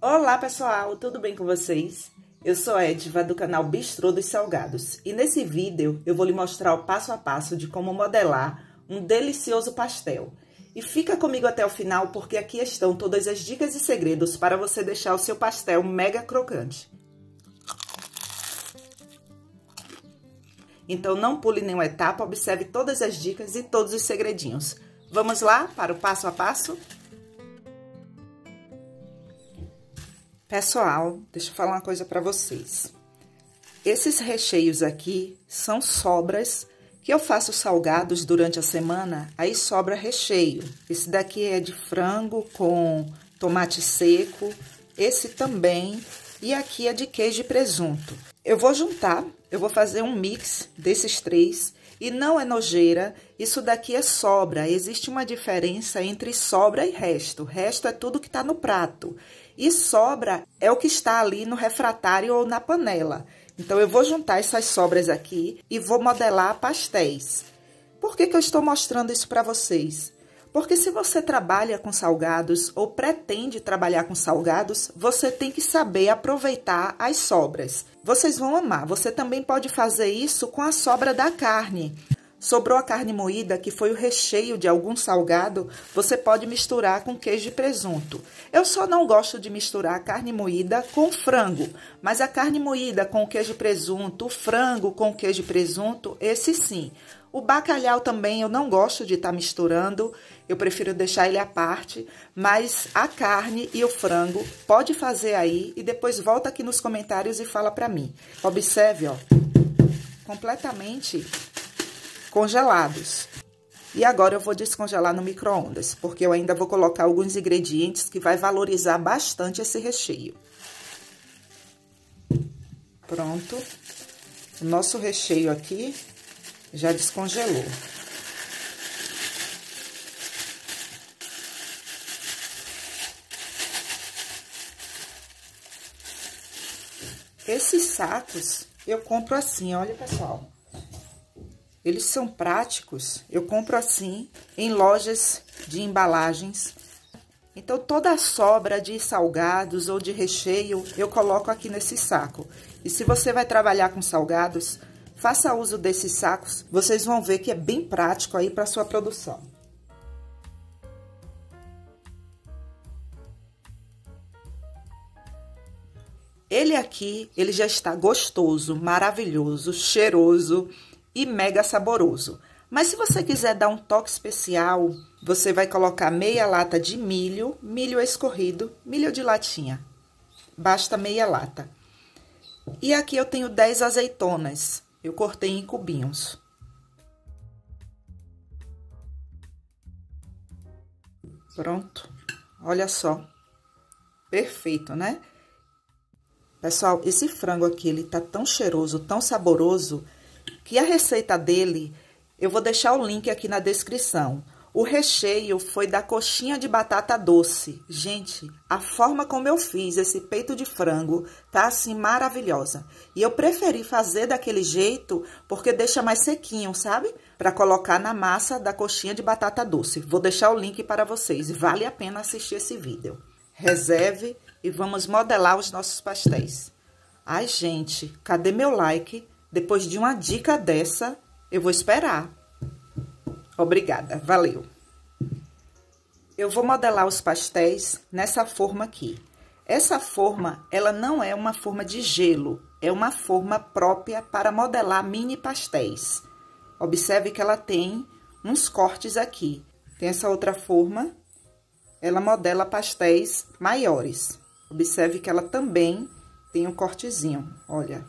Olá pessoal, tudo bem com vocês? Eu sou Edva do canal Bistrô dos Salgados e nesse vídeo eu vou lhe mostrar o passo a passo de como modelar um delicioso pastel. E fica comigo até o final porque aqui estão todas as dicas e segredos para você deixar o seu pastel mega crocante. Então não pule nenhuma etapa, observe todas as dicas e todos os segredinhos. Vamos lá para o passo a passo? Pessoal, deixa eu falar uma coisa para vocês. Esses recheios aqui são sobras que eu faço salgados durante a semana, aí sobra recheio. Esse daqui é de frango com tomate seco, esse também, e aqui é de queijo e presunto. Eu vou juntar, eu vou fazer um mix desses três, e não é nojeira, isso daqui é sobra. Existe uma diferença entre sobra e resto. O resto é tudo que tá no prato. E sobra é o que está ali no refratário ou na panela. Então, eu vou juntar essas sobras aqui e vou modelar pastéis. Por que eu estou mostrando isso para vocês? Porque se você trabalha com salgados ou pretende trabalhar com salgados, você tem que saber aproveitar as sobras. Vocês vão amar. Você também pode fazer isso com a sobra da carne. Sobrou a carne moída, que foi o recheio de algum salgado, você pode misturar com queijo e presunto. Eu só não gosto de misturar a carne moída com frango, mas a carne moída com queijo e presunto, o frango com queijo e presunto, esse sim. O bacalhau também eu não gosto de estar misturando, eu prefiro deixar ele à parte, mas a carne e o frango pode fazer aí e depois volta aqui nos comentários e fala pra mim. Observe, ó, completamente congelados. E agora eu vou descongelar no micro-ondas, porque eu ainda vou colocar alguns ingredientes que vai valorizar bastante esse recheio. Pronto. O nosso recheio aqui já descongelou. Esses sacos eu compro assim, olha pessoal. Eles são práticos, eu compro assim em lojas de embalagens. Então, toda a sobra de salgados ou de recheio, eu coloco aqui nesse saco. E se você vai trabalhar com salgados, faça uso desses sacos. Vocês vão ver que é bem prático aí para sua produção. Ele aqui, ele já está gostoso, maravilhoso, cheiroso e mega saboroso. Mas se você quiser dar um toque especial, você vai colocar meia lata de milho, milho escorrido, milho de latinha. Basta meia lata. E aqui eu tenho 10 azeitonas. Eu cortei em cubinhos. Pronto. Olha só. Perfeito, né? Pessoal, esse frango aqui, ele tá tão cheiroso, tão saboroso, que a receita dele, eu vou deixar o link aqui na descrição. O recheio foi da coxinha de batata doce. Gente, a forma como eu fiz esse peito de frango tá assim maravilhosa. E eu preferi fazer daquele jeito porque deixa mais sequinho, sabe? Para colocar na massa da coxinha de batata doce. Vou deixar o link para vocês. Vale a pena assistir esse vídeo. Reserve e vamos modelar os nossos pastéis. Ai, gente, cadê meu like? Depois de uma dica dessa, eu vou esperar. Obrigada, valeu. Eu vou modelar os pastéis nessa forma aqui. Essa forma, ela não é uma forma de gelo, é uma forma própria para modelar mini pastéis. Observe que ela tem uns cortes aqui. Tem essa outra forma, ela modela pastéis maiores. Observe que ela também tem um cortezinho, olha.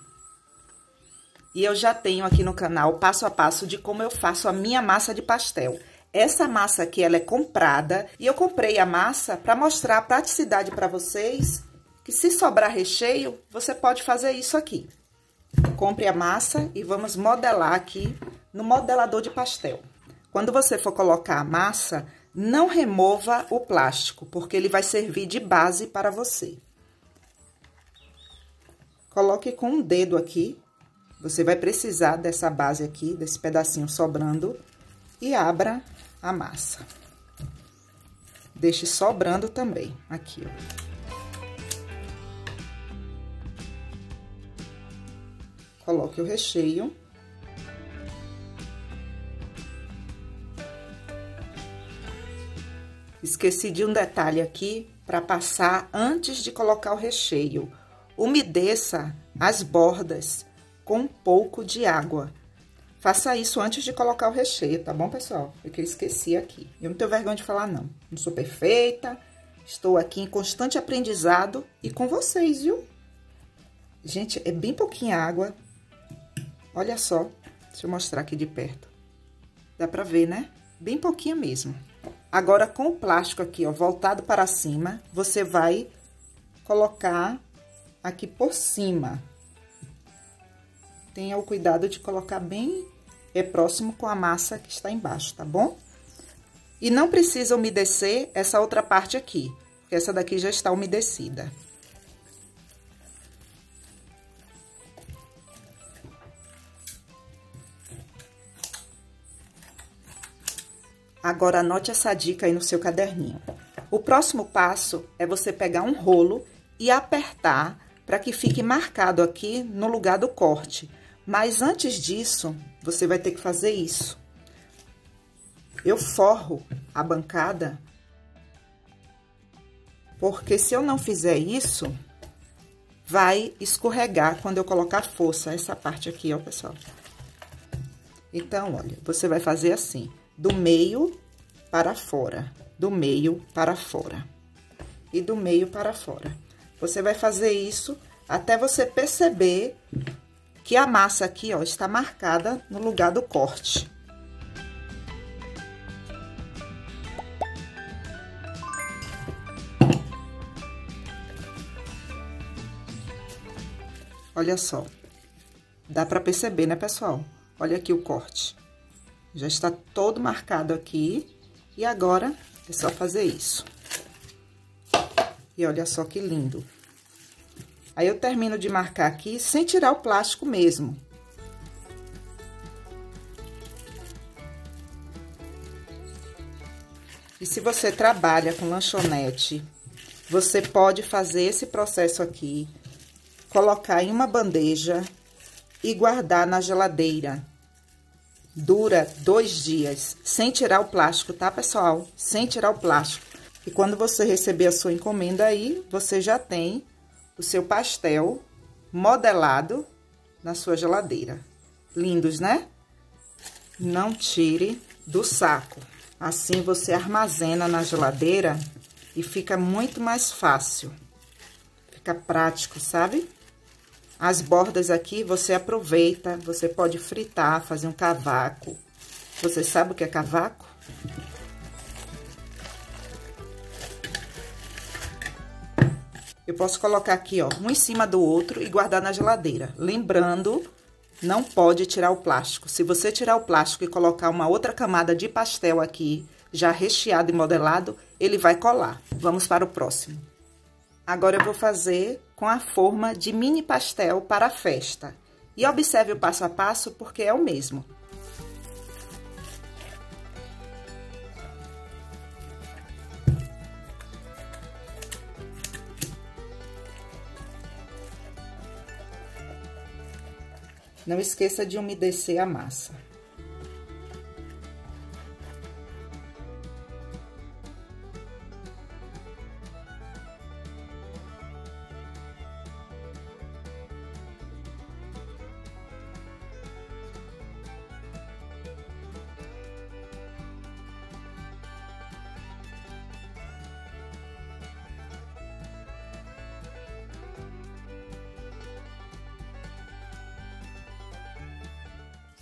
E eu já tenho aqui no canal passo a passo de como eu faço a minha massa de pastel. Essa massa aqui, ela é comprada e eu comprei a massa para mostrar a praticidade para vocês, que se sobrar recheio, você pode fazer isso aqui. Compre a massa e vamos modelar aqui no modelador de pastel. Quando você for colocar a massa, não remova o plástico, porque ele vai servir de base para você. Coloque com um dedo aqui. Você vai precisar dessa base aqui, desse pedacinho sobrando, e abra a massa. Deixe sobrando também, aqui, ó. coloque o recheio. Esqueci de um detalhe aqui para passar antes de colocar o recheio. Umedeça as bordas com um pouco de água. Faça isso antes de colocar o recheio, tá bom, pessoal? Porque eu esqueci aqui. Eu não tenho vergonha de falar, não. Não sou perfeita, estou aqui em constante aprendizado e com vocês, viu? Gente, é bem pouquinha água. Olha só, deixa eu mostrar aqui de perto. Dá pra ver, né? Bem pouquinho mesmo. Agora, com o plástico aqui, ó, voltado para cima, você vai colocar aqui por cima. Tenha o cuidado de colocar bem próximo com a massa que está embaixo, tá bom? E não precisa umedecer essa outra parte aqui, porque essa daqui já está umedecida. Agora, anote essa dica aí no seu caderninho. O próximo passo é você pegar um rolo e apertar para que fique marcado aqui no lugar do corte. Mas antes disso, você vai ter que fazer isso. Eu forro a bancada, porque se eu não fizer isso, vai escorregar quando eu colocar força, essa parte aqui, ó, pessoal. Então, olha, você vai fazer assim, do meio para fora, do meio para fora e do meio para fora. Você vai fazer isso até você perceber que a massa aqui, ó, está marcada no lugar do corte. Olha só, dá para perceber, né, pessoal? Olha aqui o corte. Já está todo marcado aqui. E agora, é só fazer isso. E olha só que lindo. Aí, eu termino de marcar aqui, sem tirar o plástico mesmo. E se você trabalha com lanchonete, você pode fazer esse processo aqui, colocar em uma bandeja e guardar na geladeira. Dura 2 dias, sem tirar o plástico, tá, pessoal? Sem tirar o plástico. E quando você receber a sua encomenda aí, você já tem o seu pastel modelado na sua geladeira. Lindos, né? Não tire do saco. Assim você armazena na geladeira e fica muito mais fácil. Fica prático, sabe? As bordas aqui você aproveita, você pode fritar, fazer um cavaco. Você sabe o que é cavaco? Eu posso colocar aqui, ó, um em cima do outro e guardar na geladeira. Lembrando, não pode tirar o plástico. Se você tirar o plástico e colocar uma outra camada de pastel aqui, já recheado e modelado, ele vai colar. Vamos para o próximo. Agora, eu vou fazer com a forma de mini pastel para a festa. E observe o passo a passo, porque é o mesmo. Não esqueça de umedecer a massa.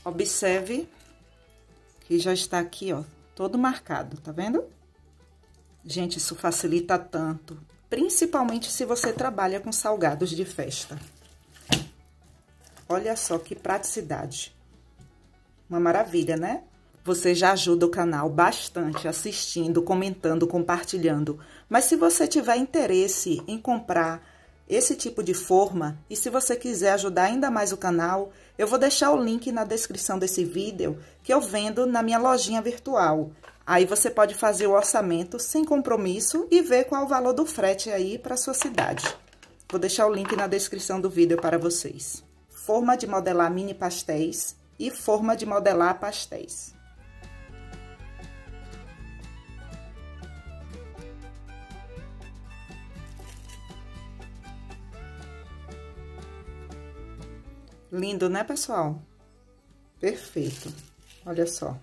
Observe que já está aqui, ó, todo marcado, tá vendo? Gente, isso facilita tanto, principalmente se você trabalha com salgados de festa. Olha só que praticidade. Uma maravilha, né? Você já ajuda o canal bastante assistindo, comentando, compartilhando. Mas se você tiver interesse em comprar esse tipo de forma, e se você quiser ajudar ainda mais o canal, eu vou deixar o link na descrição desse vídeo que eu vendo na minha lojinha virtual. Aí você pode fazer o orçamento sem compromisso e ver qual é o valor do frete aí para sua cidade. Vou deixar o link na descrição do vídeo para vocês. forma de modelar mini pastéis e forma de modelar pastéis. Lindo, né, pessoal? Perfeito. Olha só.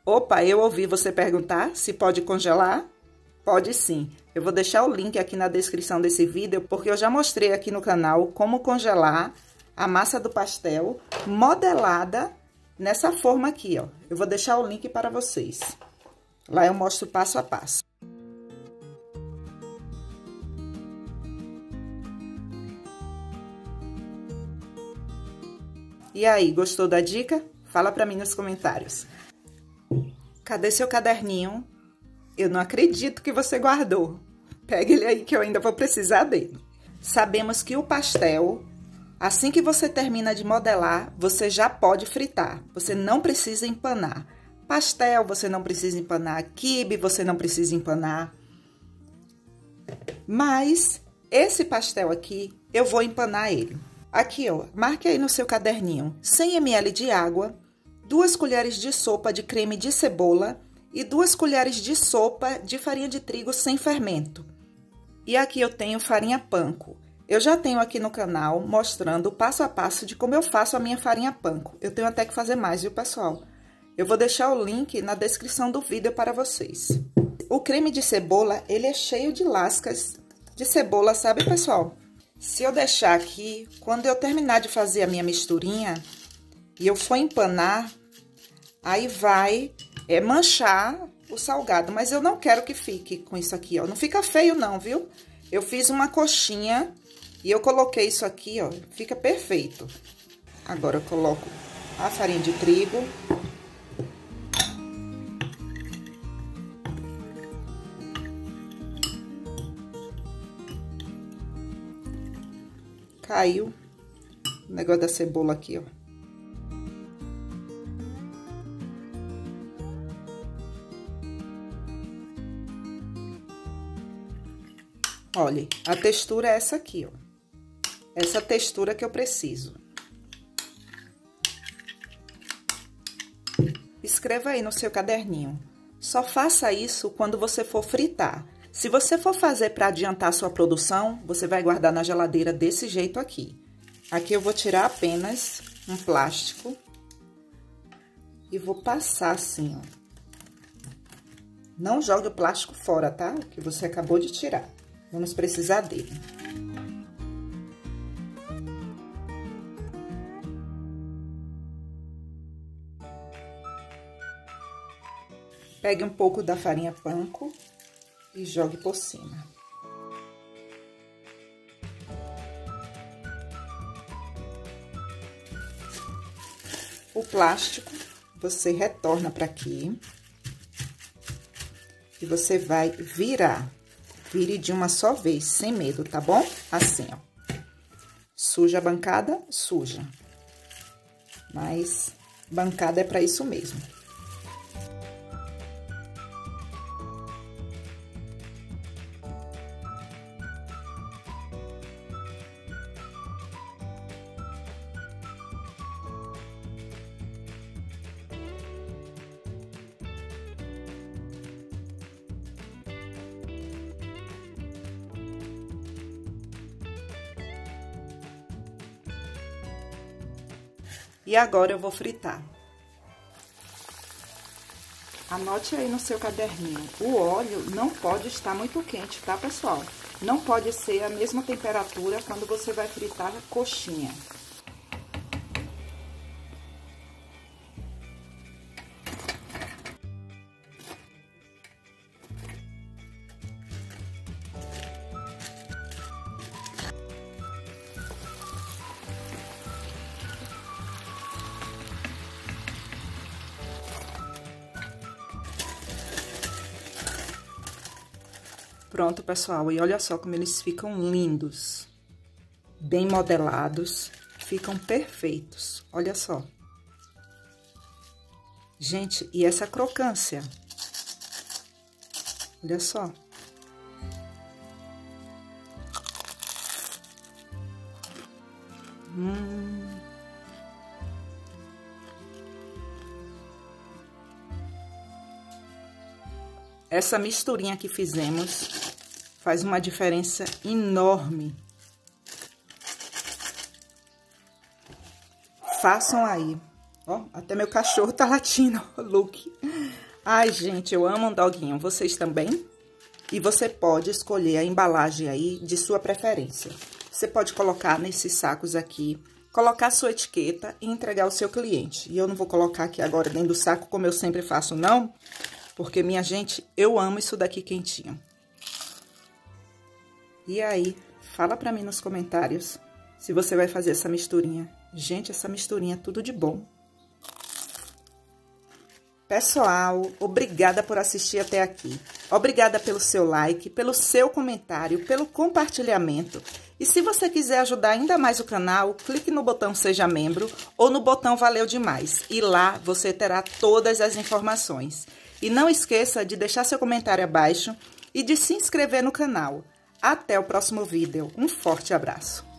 Opa, eu ouvi você perguntar se pode congelar? Pode sim. Eu vou deixar o link aqui na descrição desse vídeo, porque eu já mostrei aqui no canal como congelar a massa do pastel modelada nessa forma aqui, ó. Eu vou deixar o link para vocês. Lá eu mostro passo a passo. E aí, gostou da dica? Fala pra mim nos comentários. Cadê seu caderninho? Eu não acredito que você guardou. Pega ele aí que eu ainda vou precisar dele. Sabemos que o pastel, assim que você termina de modelar, você já pode fritar. Você não precisa empanar. Pastel você não precisa empanar, quibe você não precisa empanar. Mas esse pastel aqui, eu vou empanar ele. Aqui, ó, marque aí no seu caderninho 100 ml de água, 2 colheres de sopa de creme de cebola e 2 colheres de sopa de farinha de trigo sem fermento. E aqui eu tenho farinha panko. Eu já tenho aqui no canal mostrando o passo a passo de como eu faço a minha farinha panko. Eu tenho até que fazer mais, viu, pessoal? Eu vou deixar o link na descrição do vídeo para vocês. O creme de cebola, ele é cheio de lascas de cebola, sabe, pessoal? Se eu deixar aqui, quando eu terminar de fazer a minha misturinha e eu for empanar, aí vai manchar o salgado. Mas eu não quero que fique com isso aqui, ó. Não fica feio não, viu? Eu fiz uma coxinha e eu coloquei isso aqui, ó. Fica perfeito. Agora eu coloco a farinha de trigo. Caiu o negócio da cebola aqui, ó. Olha, a textura é essa aqui, ó. Essa textura que eu preciso. Escreva aí no seu caderninho. Só faça isso quando você for fritar. Se você for fazer para adiantar a sua produção, você vai guardar na geladeira desse jeito aqui. Aqui eu vou tirar apenas um plástico e vou passar assim, ó. Não jogue o plástico fora, tá? Que você acabou de tirar. Vamos precisar dele. Pegue um pouco da farinha panko e jogue por cima. O plástico, você retorna para aqui. E você vai virar. Vire de uma só vez, sem medo, tá bom? Assim, ó. Suja a bancada? Suja. Mas bancada é para isso mesmo. E agora eu vou fritar. Anote aí no seu caderninho. O óleo não pode estar muito quente, tá, pessoal? Não pode ser a mesma temperatura quando você vai fritar a coxinha. Pronto, pessoal, e olha só como eles ficam lindos, bem modelados, ficam perfeitos, olha só. Gente, e essa crocância? Olha só. essa misturinha que fizemos faz uma diferença enorme. Façam aí. Ó, até meu cachorro tá latindo, Luke. Ai, gente, eu amo um doguinho. Vocês também? E você pode escolher a embalagem aí de sua preferência. Você pode colocar nesses sacos aqui, colocar sua etiqueta e entregar ao seu cliente. E eu não vou colocar aqui agora dentro do saco, como eu sempre faço, não. Porque, minha gente, eu amo isso daqui quentinho. E aí, fala pra mim nos comentários se você vai fazer essa misturinha. Gente, essa misturinha é tudo de bom. Pessoal, obrigada por assistir até aqui. Obrigada pelo seu like, pelo seu comentário, pelo compartilhamento. E se você quiser ajudar ainda mais o canal, clique no botão Seja Membro ou no botão Valeu Demais. E lá você terá todas as informações. E não esqueça de deixar seu comentário abaixo e de se inscrever no canal. Até o próximo vídeo. Um forte abraço.